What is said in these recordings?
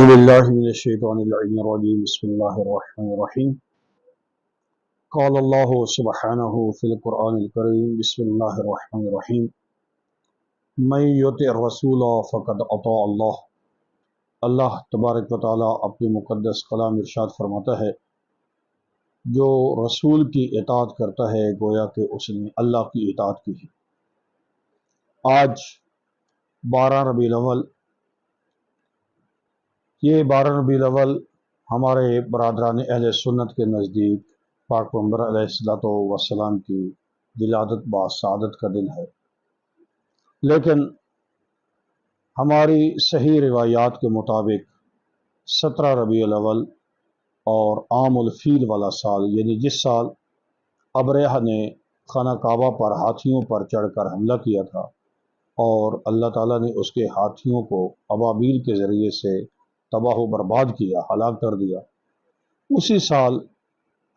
أعوذ بالله من الشيطان اللعين الرجيم بسم الله الرحمن الرحيم قال الله سبحانه في القرآن الكريم بسم الله الرحمن الرحيم من يطع الرسول فقد أطاع الله اللہ تبارک و تعالیٰ اپنے مقدس کلام ارشاد فرماتا ہے، جو رسول کی اطاعت کرتا ہے گویا کہ اس نے اللہ کی اطاعت کی ہے۔ آج 12 ربیع الاول، یہ 12 ربیع الاول ہمارے برادران اہل سنت کے نزدیک پاک پیغمبر علیہ الصلوۃ والسلام کی ولادت بسعادت کا دن ہے، لیکن ہماری صحیح روایات کے مطابق 17 ربیع الاول اور عام الفیل والا سال، یعنی جس سال ابرہہ نے خانہ کعبہ پر ہاتھیوں پر چڑھ کر حملہ کیا تھا اور اللہ تعالیٰ نے اس کے ہاتھیوں کو ابابیل کے ذریعے سے تباہ و برباد کیا، ہلاک کر دیا، اسی سال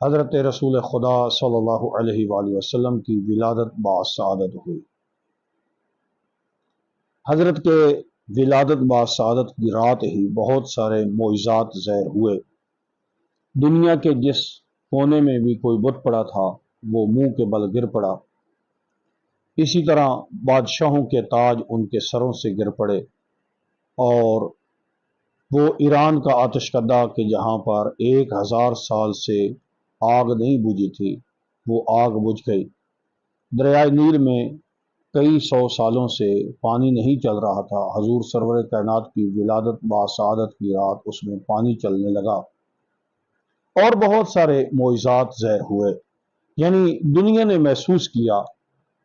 حضرت رسول خدا صلی اللہ علیہ وآلہ وسلم کی ولادت بسعادت ہوئی۔ حضرت کے ولادت بسعادت کی رات ہی بہت سارے معجزات ظاہر ہوئے۔ دنیا کے جس کونے میں بھی کوئی بت پڑا تھا وہ منہ کے بل گر پڑا، اسی طرح بادشاہوں کے تاج ان کے سروں سے گر پڑے، اور وہ ایران کا آتش کدہ کہ جہاں پر 1000 سال سے آگ نہیں بجھی تھی وہ آگ بجھ گئی۔ دریائے نیل میں کئی 100 سالوں سے پانی نہیں چل رہا تھا، حضور سرور کائنات کی ولادت بسعادت کی رات اس میں پانی چلنے لگا، اور بہت سارے معجزات ظاہر ہوئے۔ یعنی دنیا نے محسوس کیا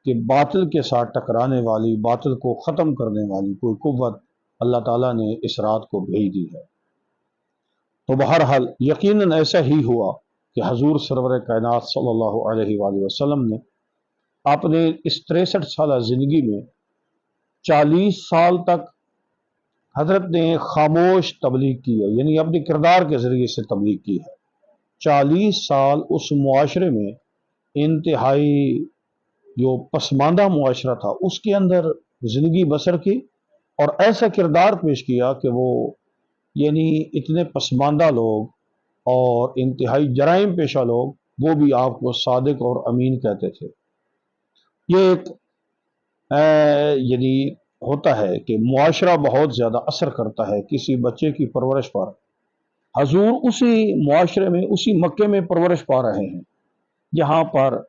کہ باطل کے ساتھ ٹکرانے والی، باطل کو ختم کرنے والی کوئی قوت اللہ تعالیٰ نے اس رات کو بھیج دی ہے۔ تو بہرحال یقیناً ایسا ہی ہوا کہ حضور سرور کائنات صلی اللہ علیہ وآلہ وسلم نے اپنے اس 63 سالہ زندگی میں 40 سال تک حضرت نے خاموش تبلیغ کی ہے، یعنی اپنے کردار کے ذریعے سے تبلیغ کی ہے۔ 40 سال اس معاشرے میں، انتہائی جو پسماندہ معاشرہ تھا، اس کے اندر زندگی بسر کی اور ایسا کردار پیش کیا کہ وہ یعنی اتنے پسماندہ لوگ اور انتہائی جرائم پیشہ لوگ وہ بھی آپ کو صادق اور امین کہتے تھے۔ یہ ایک یعنی ہوتا ہے کہ معاشرہ بہت زیادہ اثر کرتا ہے کسی بچے کی پرورش پر۔ حضور اسی معاشرے میں، اسی مکے میں پرورش پا رہے ہیں جہاں پر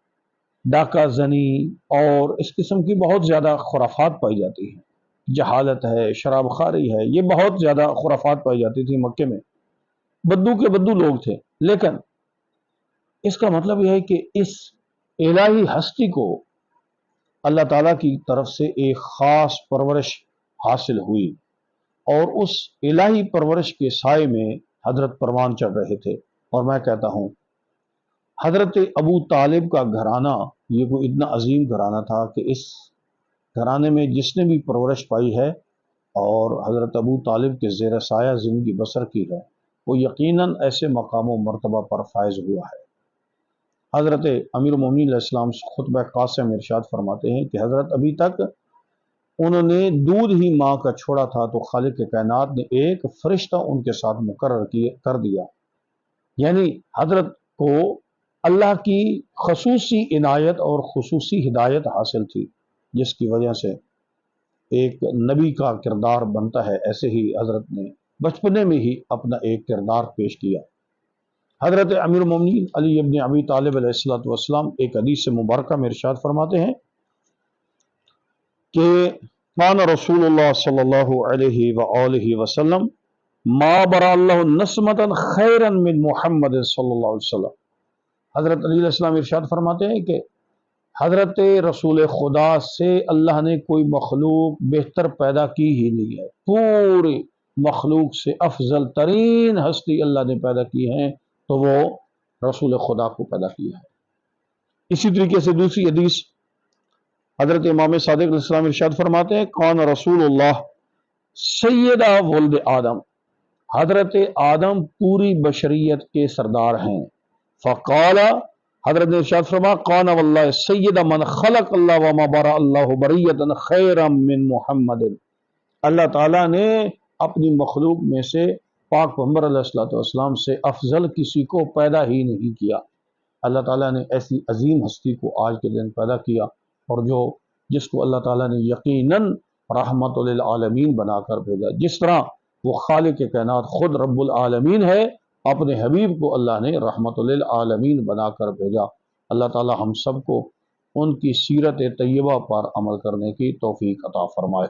ڈاکہ زنی اور اس قسم کی بہت زیادہ خرافات پائی جاتی ہیں، جہالت ہے، شراب خواری ہے، یہ بہت زیادہ خرافات پائی جاتی تھی مکے میں، بدو کے بدو لوگ تھے۔ لیکن اس کا مطلب یہ ہے کہ اس الہی ہستی کو اللہ تعالیٰ کی طرف سے ایک خاص پرورش حاصل ہوئی، اور اس الہی پرورش کے سائے میں حضرت پروان چڑھ رہے تھے۔ اور میں کہتا ہوں حضرت ابو طالب کا گھرانہ یہ کوئی اتنا عظیم گھرانہ تھا کہ اس گھرانے میں جس نے بھی پرورش پائی ہے اور حضرت ابو طالب کے زیر سایہ زندگی بسر کی ہے، وہ یقیناً ایسے مقام و مرتبہ پر فائز ہوا ہے۔ حضرت امیر المومنین علیہ السلام خطبہ قاسم ارشاد فرماتے ہیں کہ حضرت ابھی تک انہوں نے دودھ ہی ماں کا چھوڑا تھا تو خالق کائنات نے ایک فرشتہ ان کے ساتھ مقرر کر دیا، یعنی حضرت کو اللہ کی خصوصی عنایت اور خصوصی ہدایت حاصل تھی، جس کی وجہ سے ایک نبی کا کردار بنتا ہے۔ ایسے ہی حضرت نے بچپنے میں ہی اپنا ایک کردار پیش کیا۔ حضرت امیر المومنین علی ابن ابی طالب علیہ السلام ایک حدیث مبارکہ میں ارشاد فرماتے ہیں کہ کان رسول اللہ صلی اللہ علیہ وآلہ وسلم ما برا اللہ نسمتا خیرا من محمد صلی اللہ علیہ وسلم۔ حضرت علی علیہ السلام ارشاد فرماتے ہیں کہ حضرت رسول خدا سے اللہ نے کوئی مخلوق بہتر پیدا کی ہی نہیں ہے، پوری مخلوق سے افضل ترین ہستی اللہ نے پیدا کی ہے تو وہ رسول خدا کو پیدا کیا ہے۔ اسی طریقے سے دوسری حدیث حضرت امام صادق علیہ السلام ارشاد فرماتے ہیں کان رسول اللہ سیدہ ولد آدم، حضرت آدم پوری بشریت کے سردار ہیں۔ فقال، حضرت نے ارشاد فرمایا قان واللہ سید من خلق اللہ وما برا اللہ بریتا خیرا من محمد، اللہ تعالیٰ نے اپنی مخلوق میں سے پاک پیغمبر علیہ الصلوۃ والسلام سے افضل کسی کو پیدا ہی نہیں کیا۔ اللہ تعالیٰ نے ایسی عظیم ہستی کو آج کے دن پیدا کیا، اور جس کو اللہ تعالیٰ نے یقیناً رحمت للعالمین بنا کر بھیجا۔ جس طرح وہ خالق کائنات خود رب العالمین ہے، اپنے حبیب کو اللہ نے رحمت للعالمین بنا کر بھیجا۔ اللہ تعالیٰ ہم سب کو ان کی سیرت طیبہ پر عمل کرنے کی توفیق عطا فرمائے۔